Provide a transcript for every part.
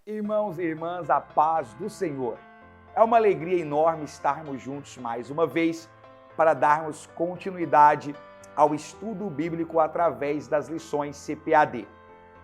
Irmãos e irmãs, a paz do Senhor. É uma alegria enorme estarmos juntos mais uma vez para darmos continuidade ao estudo bíblico através das lições CPAD.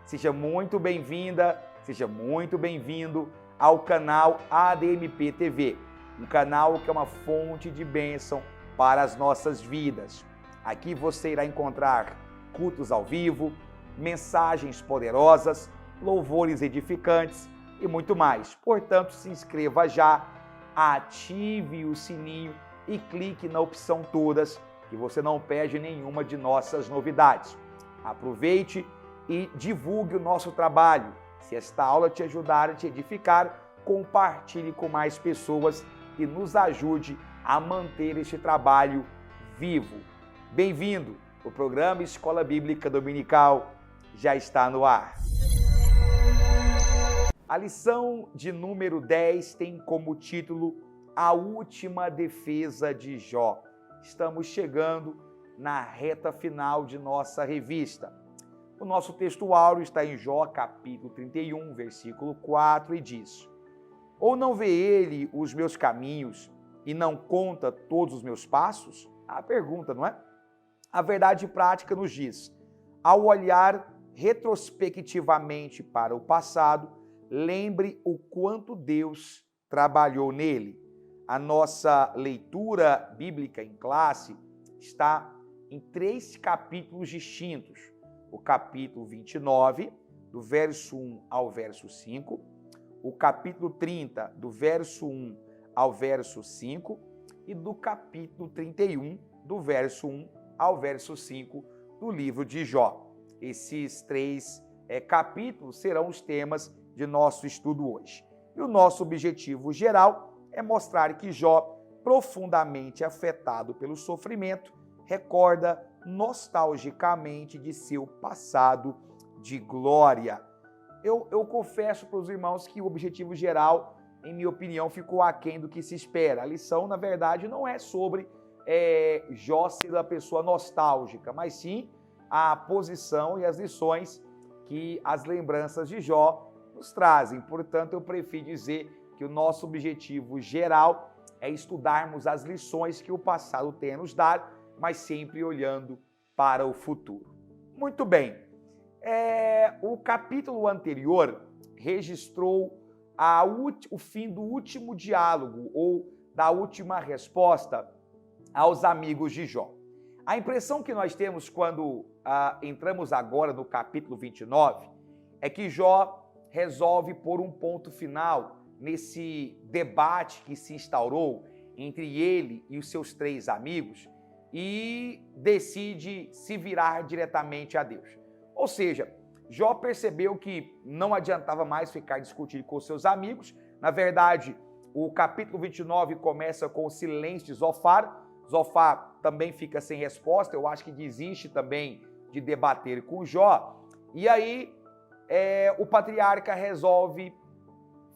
Seja muito bem-vinda, seja muito bem-vindo ao canal ADMP TV, um canal que é uma fonte de bênção para as nossas vidas. Aqui você irá encontrar cultos ao vivo, mensagens poderosas, louvores edificantes e muito mais. Portanto, se inscreva já, ative o sininho e clique na opção todas, que você não perde nenhuma de nossas novidades. Aproveite e divulgue o nosso trabalho. Se esta aula te ajudar a te edificar, compartilhe com mais pessoas e nos ajude a manter este trabalho vivo. Bem-vindo! O programa Escola Bíblica Dominical já está no ar. A lição de número 10 tem como título A Última Defesa de Jó. Estamos chegando na reta final de nossa revista. O nosso texto áureo está em Jó, capítulo 31, versículo 4, e diz: Ou não vê ele os meus caminhos e não conta todos os meus passos? A pergunta, não é? A verdade prática nos diz: ao olhar retrospectivamente para o passado, lembre o quanto Deus trabalhou nele. A nossa leitura bíblica em classe está em 3 capítulos distintos. O capítulo 29, do verso 1 ao verso 5, o capítulo 30, do verso 1 ao verso 5, e do capítulo 31, do verso 1 ao verso 5 do livro de Jó. Esses 3 capítulos serão os temas de nosso estudo hoje. E o nosso objetivo geral é mostrar que Jó, profundamente afetado pelo sofrimento, recorda nostalgicamente de seu passado de glória. Eu confesso para os irmãos que o objetivo geral, em minha opinião, ficou aquém do que se espera. A lição, na verdade, não é sobre Jó ser uma pessoa nostálgica, mas sim a posição e as lições que as lembranças de Jó nos trazem. Portanto, eu prefiro dizer que o nosso objetivo geral é estudarmos as lições que o passado tem a nos dar, mas sempre olhando para o futuro. Muito bem, o capítulo anterior registrou o fim do último diálogo ou da última resposta aos amigos de Jó. A impressão que nós temos quando entramos agora no capítulo 29 é que Jó resolve pôr um ponto final nesse debate que se instaurou entre ele e os seus 3 amigos e decide se virar diretamente a Deus. Ou seja, Jó percebeu que não adiantava mais ficar discutindo com seus amigos. Na verdade, o capítulo 29 começa com o silêncio de Zofar. Zofar também fica sem resposta, eu acho que desiste também de debater com Jó. E aí o patriarca resolve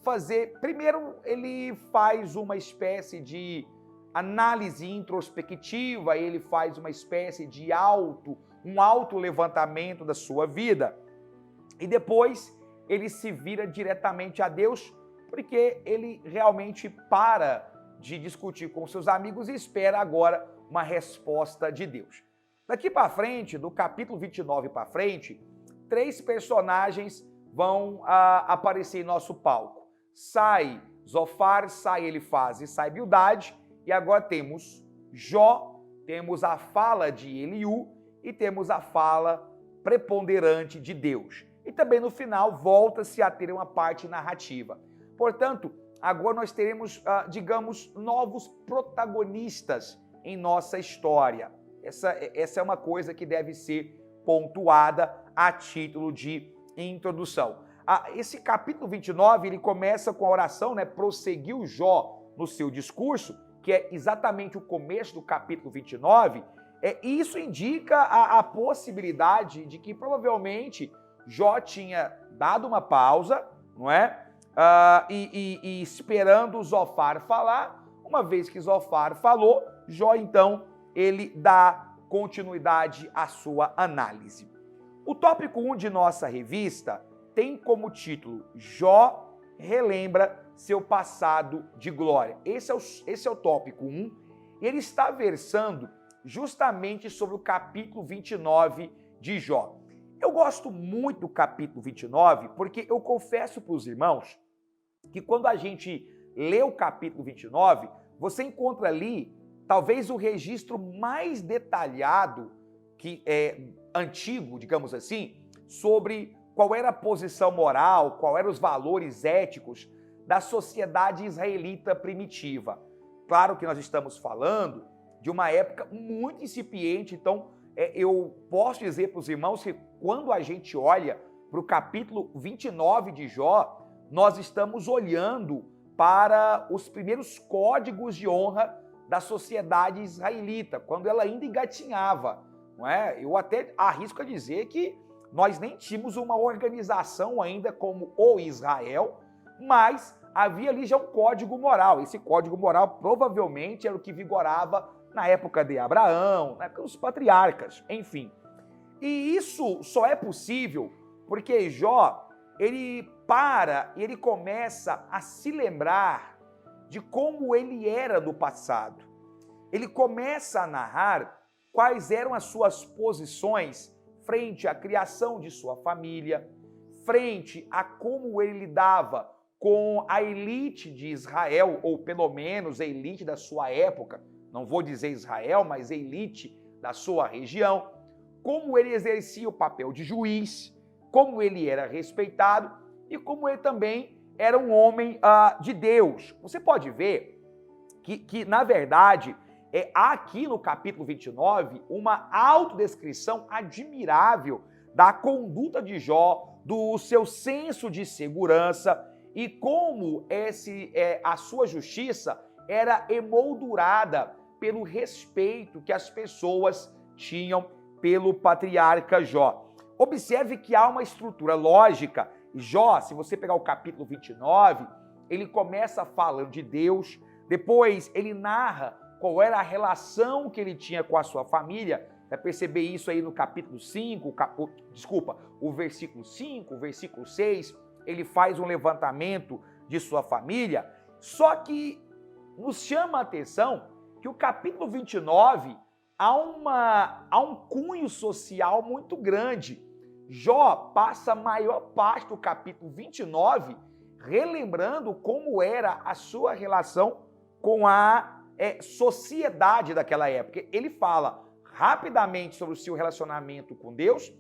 fazer, primeiro ele faz uma espécie de análise introspectiva, ele faz uma espécie de um auto levantamento da sua vida, e depois ele se vira diretamente a Deus, porque ele realmente para de discutir com seus amigos e espera agora uma resposta de Deus. Daqui para frente, do capítulo 29 para frente, 3 personagens vão aparecer em nosso palco. Sai Zofar, sai Elifaz e sai Bildade, e agora temos Jó, temos a fala de Eliú e temos a fala preponderante de Deus. E também no final volta-se a ter uma parte narrativa. Portanto, agora nós teremos, digamos, novos protagonistas em nossa história. Essa é uma coisa que deve ser pontuada a título de introdução. Esse capítulo 29, ele começa com a oração, prosseguiu Jó no seu discurso, que é exatamente o começo do capítulo 29, e isso indica a possibilidade de que provavelmente Jó tinha dado uma pausa, não é? E esperando Zofar falar. Uma vez que Zofar falou, Jó então ele dá continuidade à sua análise. O tópico 1 de nossa revista tem como título Jó relembra seu passado de glória. Esse é o tópico 1 e ele está versando justamente sobre o capítulo 29 de Jó. Eu gosto muito do capítulo 29 porque eu confesso para os irmãos que quando a gente lê o capítulo 29, você encontra ali talvez o registro mais detalhado que é antigo, digamos assim, sobre qual era a posição moral, qual eram os valores éticos da sociedade israelita primitiva. Claro que nós estamos falando de uma época muito incipiente, então eu posso dizer para os irmãos que quando a gente olha para o capítulo 29 de Jó, nós estamos olhando para os primeiros códigos de honra da sociedade israelita, quando ela ainda engatinhava, não é? Eu até arrisco a dizer que nós nem tínhamos uma organização ainda como o Israel, mas havia ali já um código moral. Esse código moral provavelmente era o que vigorava na época de Abraão, na época dos patriarcas, enfim. E isso só é possível porque Jó, ele para e ele começa a se lembrar de como ele era no passado. Ele começa a narrar quais eram as suas posições frente à criação de sua família, frente a como ele lidava com a elite de Israel, ou pelo menos a elite da sua época, não vou dizer Israel, mas a elite da sua região, como ele exercia o papel de juiz, como ele era respeitado e como ele também era um homem de Deus. Você pode ver que na verdade, há aqui no capítulo 29 uma autodescrição admirável da conduta de Jó, do seu senso de segurança e como a sua justiça era emoldurada pelo respeito que as pessoas tinham pelo patriarca Jó. Observe que há uma estrutura lógica. Jó, se você pegar o capítulo 29, ele começa falando de Deus, depois ele narra qual era a relação que ele tinha com a sua família. Vai perceber isso aí no capítulo 5, o versículo 5, o versículo 6, ele faz um levantamento de sua família. Só que nos chama a atenção que o capítulo 29 há um cunho social muito grande. Jó passa a maior parte do capítulo 29 relembrando como era a sua relação com a sociedade daquela época. Ele fala rapidamente sobre o seu relacionamento com Deus,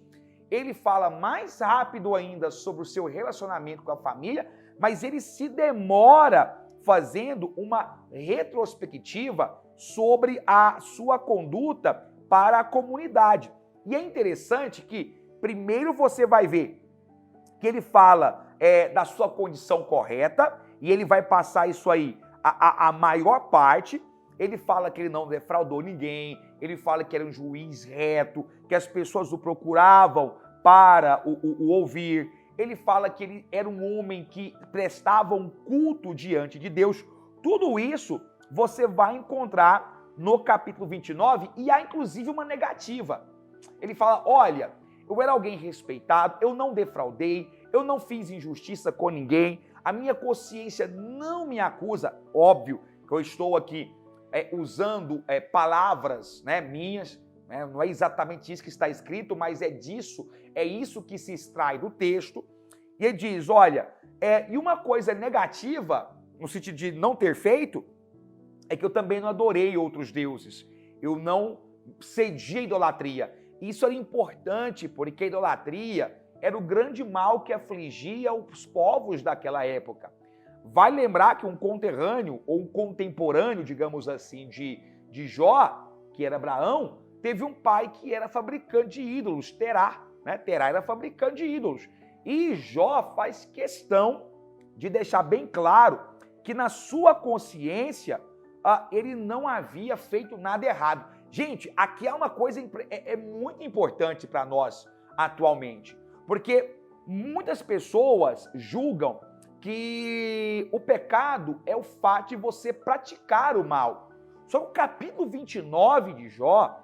ele fala mais rápido ainda sobre o seu relacionamento com a família, mas ele se demora fazendo uma retrospectiva sobre a sua conduta para a comunidade. E é interessante que primeiro você vai ver que ele fala da sua condição correta, e ele vai passar isso aí a maior parte. Ele fala que ele não defraudou ninguém, ele fala que era um juiz reto, que as pessoas o procuravam para o ouvir. Ele fala que ele era um homem que prestava um culto diante de Deus. Tudo isso você vai encontrar no capítulo 29 e há inclusive uma negativa. Ele fala, olha, eu era alguém respeitado, eu não defraudei, eu não fiz injustiça com ninguém, a minha consciência não me acusa. Óbvio que eu estou aqui usando palavras minhas, não é exatamente isso que está escrito, mas é isso que se extrai do texto. E ele diz, olha, e uma coisa negativa, no sentido de não ter feito, é que eu também não adorei outros deuses, eu não cedi à idolatria. Isso era importante, porque a idolatria era o grande mal que afligia os povos daquela época. Vai lembrar que um conterrâneo, ou um contemporâneo, digamos assim, de Jó, que era Abraão, teve um pai que era fabricante de ídolos, Terá. Terá era fabricante de ídolos. E Jó faz questão de deixar bem claro que na sua consciência ele não havia feito nada errado. Gente, aqui há uma coisa muito importante para nós atualmente, porque muitas pessoas julgam que o pecado é o fato de você praticar o mal. Só que o capítulo 29 de Jó,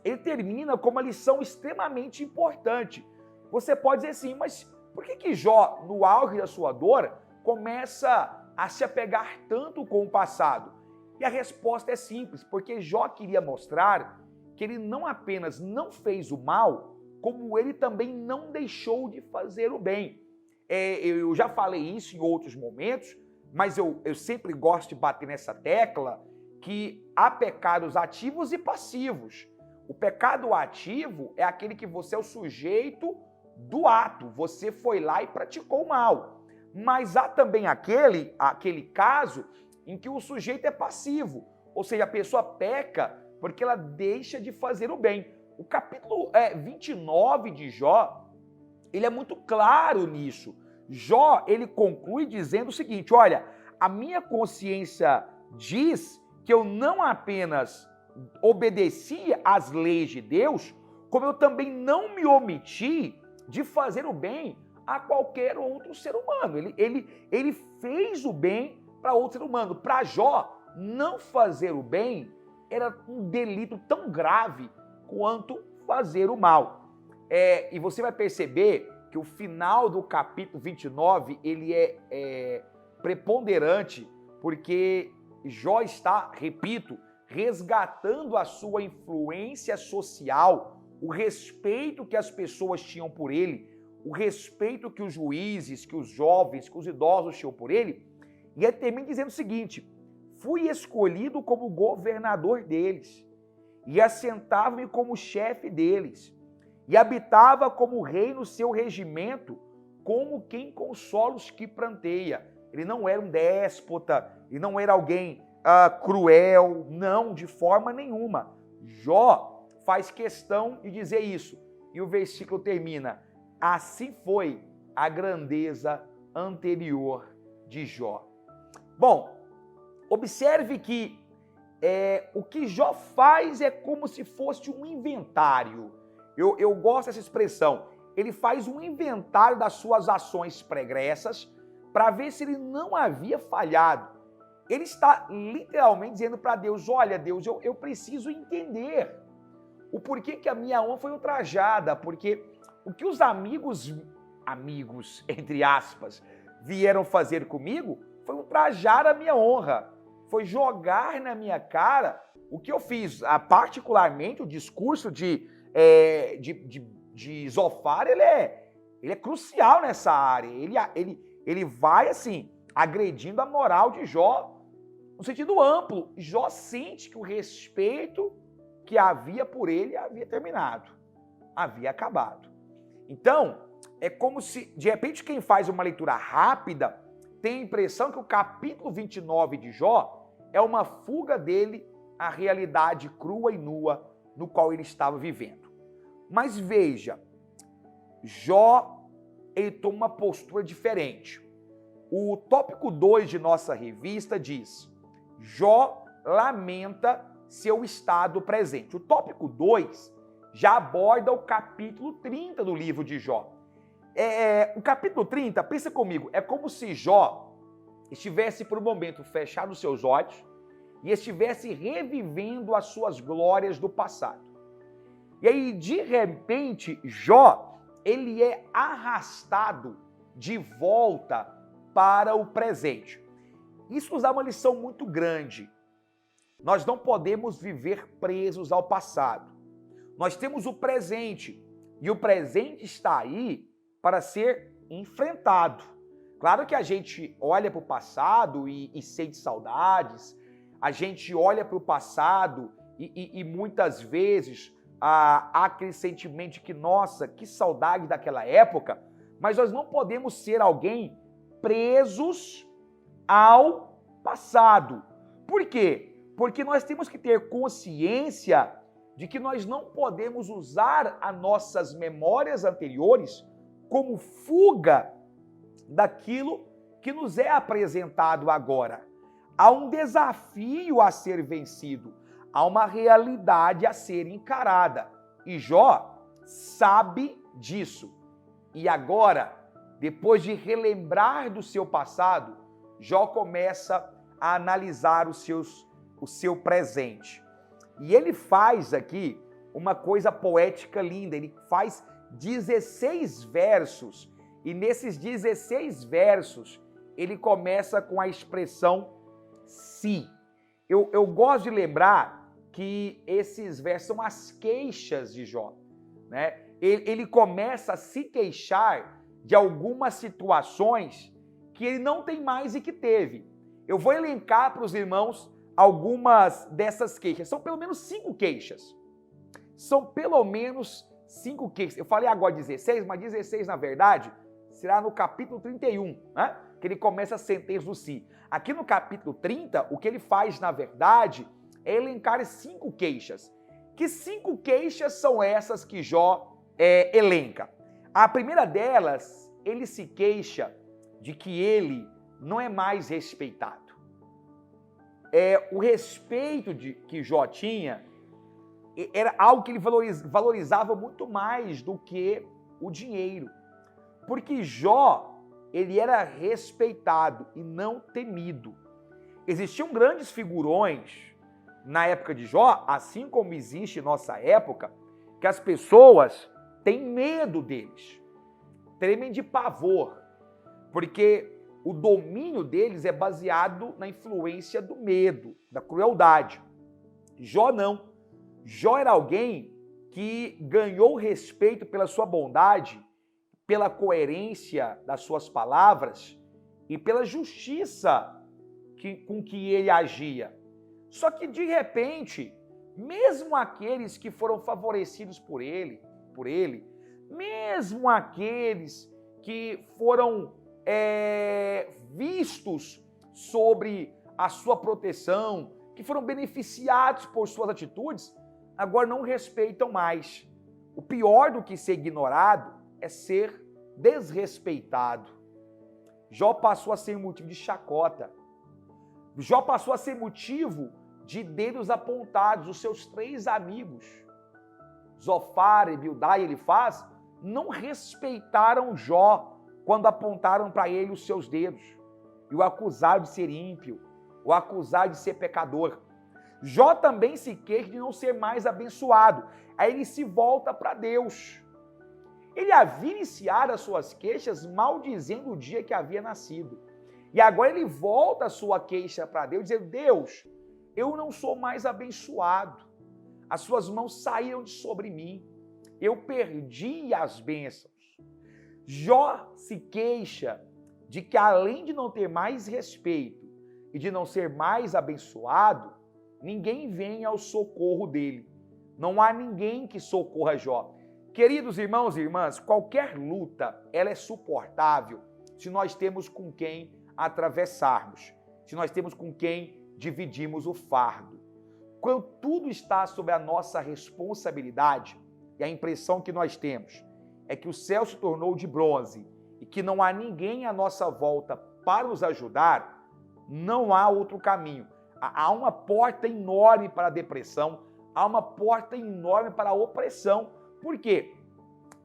ele termina com uma lição extremamente importante. Você pode dizer assim, mas por que Jó, no auge da sua dor, começa a se apegar tanto com o passado? E a resposta é simples, porque Jó queria mostrar que ele não apenas não fez o mal, como ele também não deixou de fazer o bem. Eu já falei isso em outros momentos, mas eu sempre gosto de bater nessa tecla que há pecados ativos e passivos. O pecado ativo é aquele que você é o sujeito do ato, você foi lá e praticou o mal. Mas há também aquele caso em que o sujeito é passivo, ou seja, a pessoa peca porque ela deixa de fazer o bem. O capítulo 29 de Jó, ele é muito claro nisso. Jó, ele conclui dizendo o seguinte, olha, a minha consciência diz que eu não apenas obedeci às leis de Deus, como eu também não me omiti de fazer o bem a qualquer outro ser humano. Ele fez o bem para outro ser humano. Para Jó, não fazer o bem era um delito tão grave quanto fazer o mal. E você vai perceber que o final do capítulo 29, ele é preponderante, porque Jó está, repito, resgatando a sua influência social, o respeito que as pessoas tinham por ele, o respeito que os juízes, que os jovens, que os idosos tinham por ele, e ele termina dizendo o seguinte, fui escolhido como governador deles, e assentava-me como chefe deles, e habitava como rei no seu regimento, como quem consola os que pranteia. Ele não era um déspota, ele não era alguém cruel, não, de forma nenhuma. Jó faz questão de dizer isso. E o versículo termina, assim foi a grandeza anterior de Jó. Bom, observe que o que Jó faz é como se fosse um inventário. Eu gosto dessa expressão. Ele faz um inventário das suas ações pregressas para ver se ele não havia falhado. Ele está literalmente dizendo para Deus, olha Deus, eu preciso entender o porquê que a minha honra foi ultrajada, porque o que os amigos, entre aspas, vieram fazer comigo foi ultrajar a minha honra, foi jogar na minha cara o que eu fiz. Particularmente o discurso de Zofar, ele é crucial nessa área, ele vai assim, agredindo a moral de Jó, no sentido amplo. Jó sente que o respeito que havia por ele havia terminado, havia acabado. Então, é como se, de repente, quem faz uma leitura rápida tem a impressão que o capítulo 29 de Jó é uma fuga dele à realidade crua e nua no qual ele estava vivendo. Mas veja, Jó, ele toma uma postura diferente. O tópico 2 de nossa revista diz, Jó lamenta seu estado presente. O tópico 2 já aborda o capítulo 30 do livro de Jó. O capítulo 30, pensa comigo, é como se Jó estivesse por um momento fechado os seus olhos e estivesse revivendo as suas glórias do passado. E aí, de repente, Jó, ele é arrastado de volta para o presente. Isso nos dá uma lição muito grande. Nós não podemos viver presos ao passado. Nós temos o presente, e o presente está aí para ser enfrentado. Claro que a gente olha para o passado e sente saudades, a gente olha para o passado e muitas vezes há aquele sentimento de que, nossa, que saudade daquela época, mas nós não podemos ser alguém presos ao passado. Por quê? Porque nós temos que ter consciência de que nós não podemos usar as nossas memórias anteriores como fuga daquilo que nos é apresentado agora. Há um desafio a ser vencido, há uma realidade a ser encarada. E Jó sabe disso. E agora, depois de relembrar do seu passado, Jó começa a analisar o seu presente. E ele faz aqui uma coisa poética linda. Ele faz 16 versos e nesses 16 versos ele começa com a expressão se. Eu gosto de lembrar que esses versos são as queixas de Jó, né? Ele começa a se queixar de algumas situações que ele não tem mais e que teve. Eu vou elencar para os irmãos algumas dessas queixas. São pelo menos 5 queixas. São pelo menos 5 queixas. Eu falei agora 16, mas 16, na verdade, será no capítulo 31, né? Que ele começa a sentença do si. Aqui no capítulo 30, o que ele faz, na verdade, é elencar 5 queixas. Que 5 queixas são essas que Jó elenca? A primeira delas, ele se queixa de que ele não é mais respeitado. O respeito que Jó tinha era algo que ele valorizava muito mais do que o dinheiro. Porque Jó, ele era respeitado e não temido. Existiam grandes figurões na época de Jó, assim como existe em nossa época, que as pessoas têm medo deles, tremem de pavor, porque o domínio deles é baseado na influência do medo, da crueldade. Jó não. Jó era alguém que ganhou respeito pela sua bondade, pela coerência das suas palavras e pela justiça com que ele agia. Só que, de repente, mesmo aqueles que foram favorecidos por ele, mesmo aqueles que foram vistos sobre a sua proteção, que foram beneficiados por suas atitudes, agora não respeitam mais. O pior do que ser ignorado é ser desrespeitado. Jó passou a ser motivo de chacota. Jó passou a ser motivo de dedos apontados. Os seus 3 amigos, Zofar, Bildad e Elifaz, não respeitaram Jó quando apontaram para ele os seus dedos e o acusaram de ser ímpio, o acusaram de ser pecador. Jó também se queixa de não ser mais abençoado. Aí ele se volta para Deus. Ele havia iniciado as suas queixas maldizendo o dia que havia nascido. E agora ele volta a sua queixa para Deus, dizendo: Deus, eu não sou mais abençoado. As suas mãos saíram de sobre mim. Eu perdi as bênçãos. Jó se queixa de que, além de não ter mais respeito e de não ser mais abençoado, ninguém vem ao socorro dele. Não há ninguém que socorra Jó. Queridos irmãos e irmãs, qualquer luta, ela é suportável se nós temos com quem atravessarmos, se nós temos com quem dividimos o fardo. Quando tudo está sob a nossa responsabilidade, e a impressão que nós temos é que o céu se tornou de bronze e que não há ninguém à nossa volta para nos ajudar, não há outro caminho. Há uma porta enorme para a depressão, há uma porta enorme para a opressão. Por quê?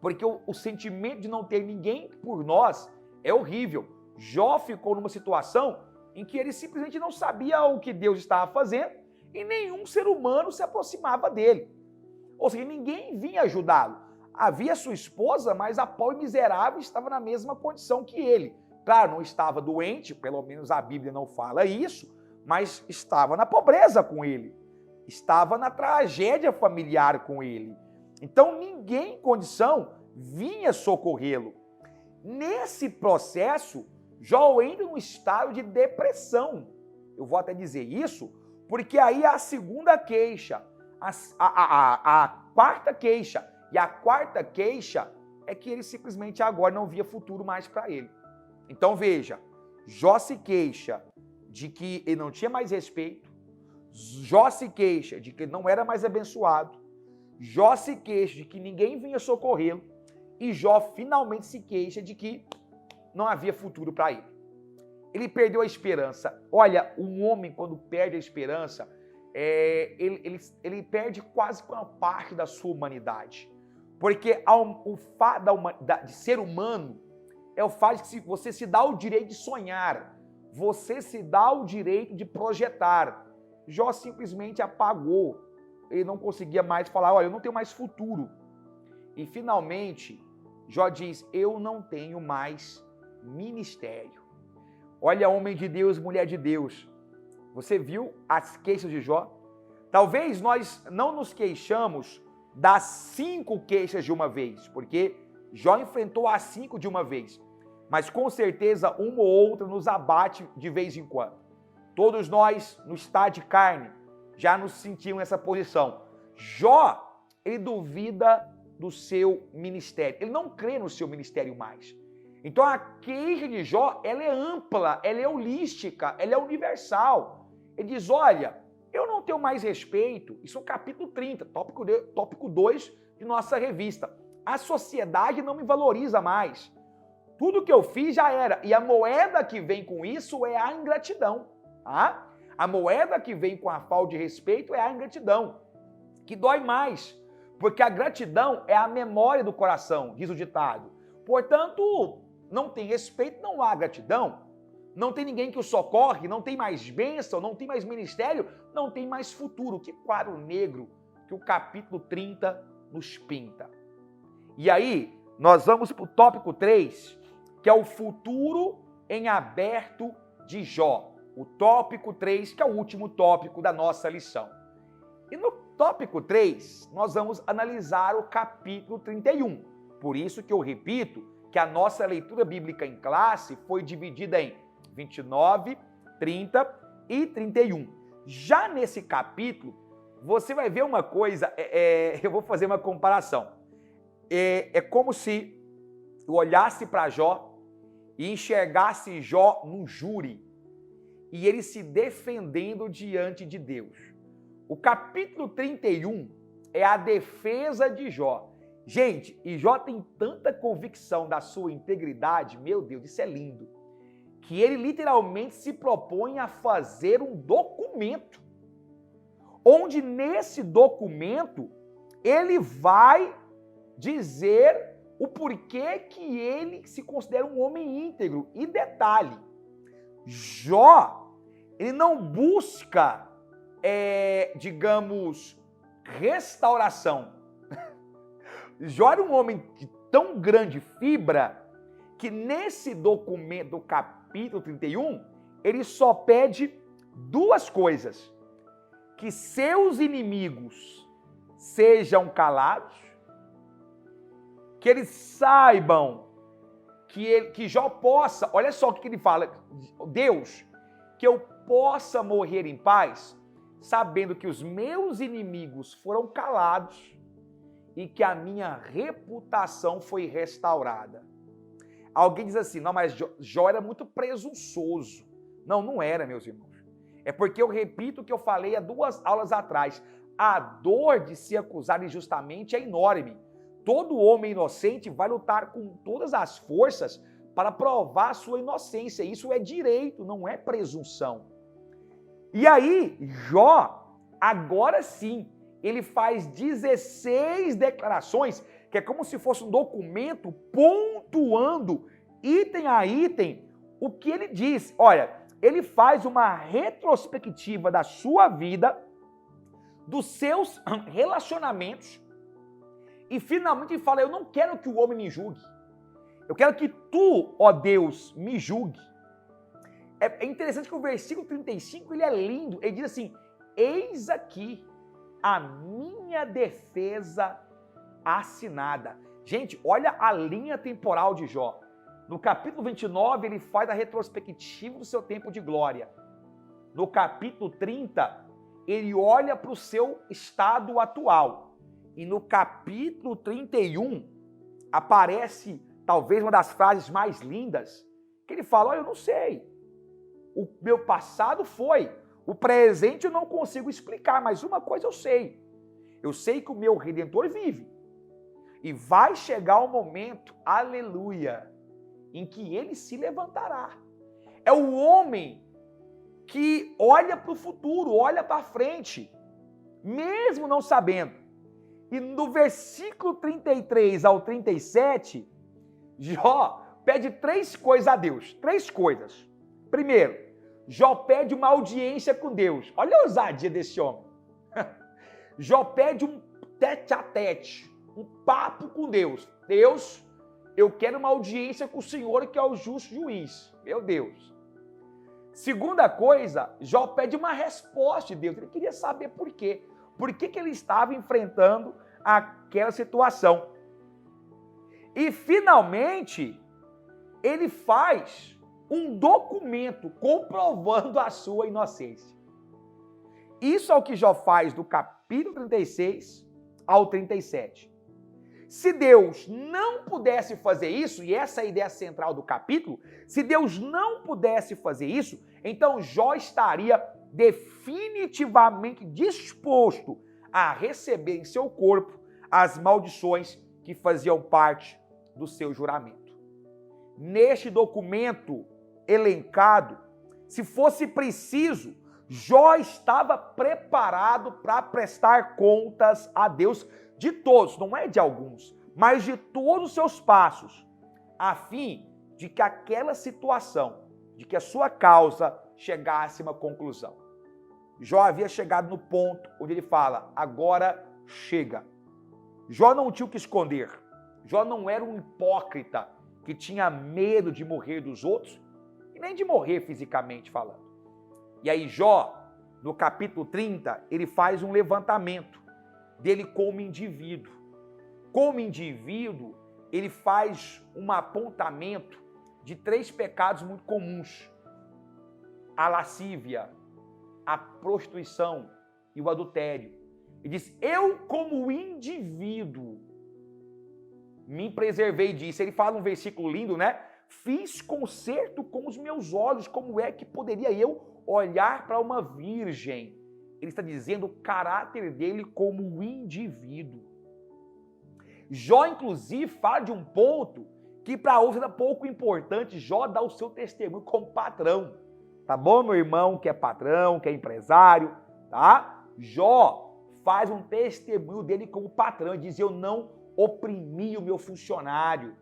Porque o sentimento de não ter ninguém por nós é horrível. Jó ficou numa situação em que ele simplesmente não sabia o que Deus estava fazendo e nenhum ser humano se aproximava dele. Ou seja, ninguém vinha ajudá-lo. Havia sua esposa, mas a pobre miserável estava na mesma condição que ele. Claro, não estava doente, pelo menos a Bíblia não fala isso, mas estava na pobreza com ele. Estava na tragédia familiar com ele. Então ninguém em condição vinha socorrê-lo. Nesse processo, Jó entra num estado de depressão. Eu vou até dizer isso, porque aí a segunda queixa, a quarta queixa, e a quarta queixa é que ele simplesmente agora não via futuro mais para ele. Então veja, Jó se queixa de que ele não tinha mais respeito, Jó se queixa de que ele não era mais abençoado, Jó se queixa de que ninguém vinha socorrê-lo, e Jó finalmente se queixa de que não havia futuro para ele. Ele perdeu a esperança. Olha, um homem, quando perde a esperança, ele perde quase uma parte da sua humanidade. Porque o fato de ser humano é o fato de que você se dá o direito de sonhar, você se dá o direito de projetar. Jó simplesmente apagou ele não conseguia mais falar, olha, eu não tenho mais futuro. E finalmente, Jó diz, eu não tenho mais ministério. Olha, homem de Deus, mulher de Deus, você viu as queixas de Jó? Talvez nós não nos queixamos das 5 queixas de uma vez, porque Jó enfrentou as 5 de uma vez. Mas com certeza uma ou outra nos abate de vez em quando. Todos nós, no estado de carne, já nos sentimos nessa posição. Jó, ele duvida do seu ministério. Ele não crê no seu ministério mais. Então a queixa de Jó, ela é ampla, ela é holística, ela é universal. Ele diz, olha, eu não tenho mais respeito. Isso é o capítulo 30, tópico 2 de nossa revista. A sociedade não me valoriza mais. Tudo que eu fiz já era. E a moeda que vem com isso é a ingratidão. Tá? A moeda que vem com a falta de respeito é a ingratidão, que dói mais. Porque a gratidão é a memória do coração, diz o ditado. Portanto, não tem respeito, não há gratidão. Não tem ninguém que o socorre, não tem mais bênção, não tem mais ministério, não tem mais futuro. Que quadro negro que o capítulo 30 nos pinta. E aí, nós vamos para o tópico 3, que é o futuro em aberto de Jó. O tópico 3, que é o último tópico da nossa lição. E no tópico 3, nós vamos analisar o capítulo 31. Por isso que eu repito que a nossa leitura bíblica em classe foi dividida em 29, 30 e 31. Já nesse capítulo, você vai ver uma coisa, eu vou fazer uma comparação. É como se eu olhasse para Jó e enxergasse Jó num júri e ele se defendendo diante de Deus. O capítulo 31 é a defesa de Jó. Gente, e Jó tem tanta convicção da sua integridade, meu Deus, isso é lindo, que ele literalmente se propõe a fazer um documento, onde nesse documento ele vai dizer o porquê que ele se considera um homem íntegro. E detalhe, Jó, ele não busca, digamos, restauração. Jó era um homem de tão grande fibra que nesse documento, do capítulo 31, ele só pede 2 coisas: que seus inimigos sejam calados, que eles saibam que Jó possa, olha só o que ele fala, Deus, que eu possa morrer em paz, sabendo que os meus inimigos foram calados e que a minha reputação foi restaurada. Alguém diz assim, não, mas Jó era muito presunçoso. Não, não era, meus irmãos. É porque eu repito o que eu falei há 2 aulas atrás. A dor de ser acusado injustamente é enorme. Todo homem inocente vai lutar com todas as forças para provar sua inocência. Isso é direito, não é presunção. E aí, Jó, agora sim, ele faz 16 declarações, que é como se fosse um documento pontuando, item a item, o que ele diz. Olha, ele faz uma retrospectiva da sua vida, dos seus relacionamentos, e finalmente ele fala, eu não quero que o homem me julgue. Eu quero que tu, ó Deus, me julgue. É interessante que o versículo 35, ele é lindo. Ele diz assim, eis aqui a minha defesa assinada. Gente, olha a linha temporal de Jó. No capítulo 29, ele faz a retrospectiva do seu tempo de glória. No capítulo 30, ele olha para o seu estado atual. E no capítulo 31, aparece talvez uma das frases mais lindas, que ele fala, olha, eu não sei. O meu passado foi, o presente eu não consigo explicar, mas uma coisa eu sei. Eu sei que o meu Redentor vive. E vai chegar o momento, aleluia, em que ele se levantará. É o homem que olha para o futuro, olha para frente, mesmo não sabendo. E no versículo 33 ao 37, Jó pede 3 coisas a Deus. 3 coisas. Primeiro, Jó pede uma audiência com Deus. Olha a ousadia desse homem. Jó pede um tete a tete, um papo com Deus. Deus, eu quero uma audiência com o Senhor, que é o justo juiz. Meu Deus. Segunda coisa, Jó pede uma resposta de Deus. Ele queria saber por quê. Por que ele estava enfrentando aquela situação. E, finalmente, ele faz um documento comprovando a sua inocência. Isso é o que Jó faz do capítulo 36 ao 37. Se Deus não pudesse fazer isso, e essa é a ideia central do capítulo, se Deus não pudesse fazer isso, então Jó estaria definitivamente disposto a receber em seu corpo as maldições que faziam parte do seu juramento. Neste documento elencado, se fosse preciso, Jó estava preparado para prestar contas a Deus de todos, não é de alguns, mas de todos os seus passos, a fim de que aquela situação, de que a sua causa chegasse a uma conclusão. Jó havia chegado no ponto onde ele fala, agora chega. Jó não tinha o que esconder. Jó não era um hipócrita que tinha medo de morrer dos outros e nem de morrer fisicamente falando. E aí Jó, no capítulo 30, ele faz um levantamento dele como indivíduo. Como indivíduo, ele faz um apontamento de 3 pecados muito comuns. A lascívia, a prostituição e o adultério. Ele diz, eu como indivíduo me preservei disso. Ele fala um versículo lindo, né? Fiz concerto com os meus olhos, como é que poderia eu olhar para uma virgem? Ele está dizendo o caráter dele como indivíduo. Jó, inclusive, fala de um ponto que para outros era pouco importante. Jó dá o seu testemunho como patrão. Tá bom, meu irmão, que é patrão, que é empresário, tá? Jó faz um testemunho dele como patrão. Ele diz, eu não oprimi o meu funcionário.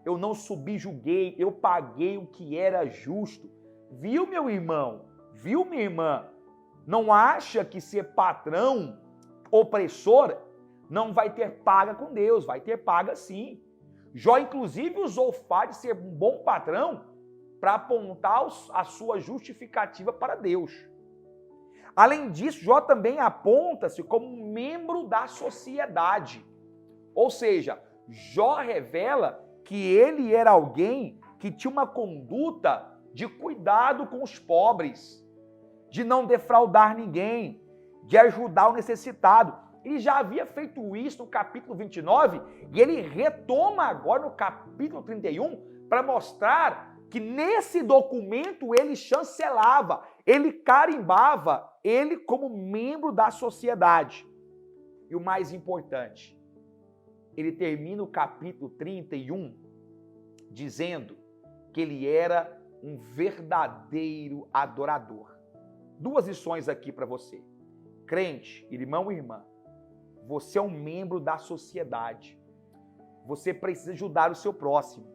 Eu não subjuguei, eu paguei o que era justo. Viu, meu irmão? Viu, minha irmã? Não acha que ser patrão, opressor, não vai ter paga com Deus, vai ter paga sim. Jó, inclusive, usou o fato de ser um bom patrão para apontar a sua justificativa para Deus. Além disso, Jó também aponta-se como um membro da sociedade. Ou seja, Jó revela que ele era alguém que tinha uma conduta de cuidado com os pobres, de não defraudar ninguém, de ajudar o necessitado. Ele já havia feito isso no capítulo 29 e ele retoma agora no capítulo 31 para mostrar que nesse documento ele chancelava, ele carimbava, ele como membro da sociedade. E o mais importante, ele termina o capítulo 31 dizendo que ele era um verdadeiro adorador. 2 lições aqui para você. Crente, irmão e irmã, você é um membro da sociedade. Você precisa ajudar o seu próximo.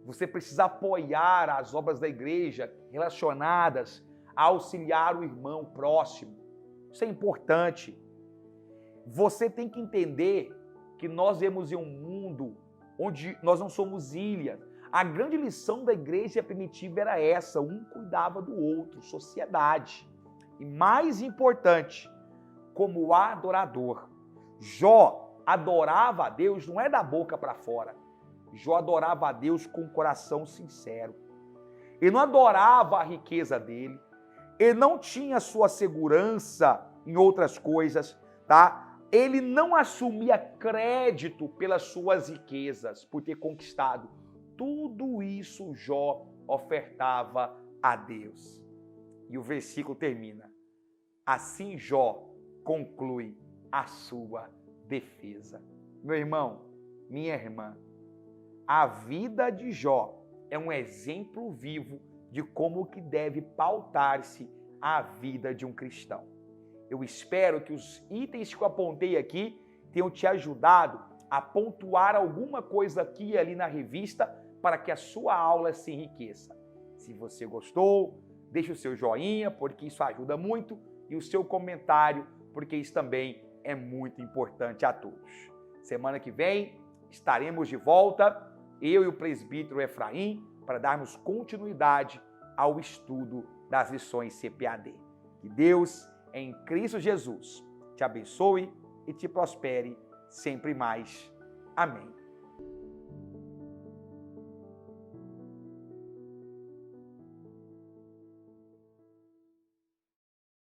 Você precisa apoiar as obras da igreja relacionadas a auxiliar o irmão próximo. Isso é importante. Você tem que entender que nós vivemos em um mundo onde nós não somos ilha. A grande lição da igreja primitiva era essa, um cuidava do outro, sociedade. E mais importante, como adorador. Jó adorava a Deus, não é da boca para fora. Jó adorava a Deus com o coração sincero. Ele não adorava a riqueza dele, ele não tinha sua segurança em outras coisas, tá? Ele não assumia crédito pelas suas riquezas, por ter conquistado. Tudo isso Jó ofertava a Deus. E o versículo termina. Assim Jó conclui a sua defesa. Meu irmão, minha irmã, a vida de Jó é um exemplo vivo de como que deve pautar-se a vida de um cristão. Eu espero que os itens que eu apontei aqui tenham te ajudado a pontuar alguma coisa aqui e ali na revista para que a sua aula se enriqueça. Se você gostou, deixe o seu joinha, porque isso ajuda muito, e o seu comentário porque isso também é muito importante a todos. Semana que vem estaremos de volta, eu e o presbítero Efraim, para darmos continuidade ao estudo das lições CPAD. Que Deus, em Cristo Jesus, te abençoe e te prospere sempre mais. Amém.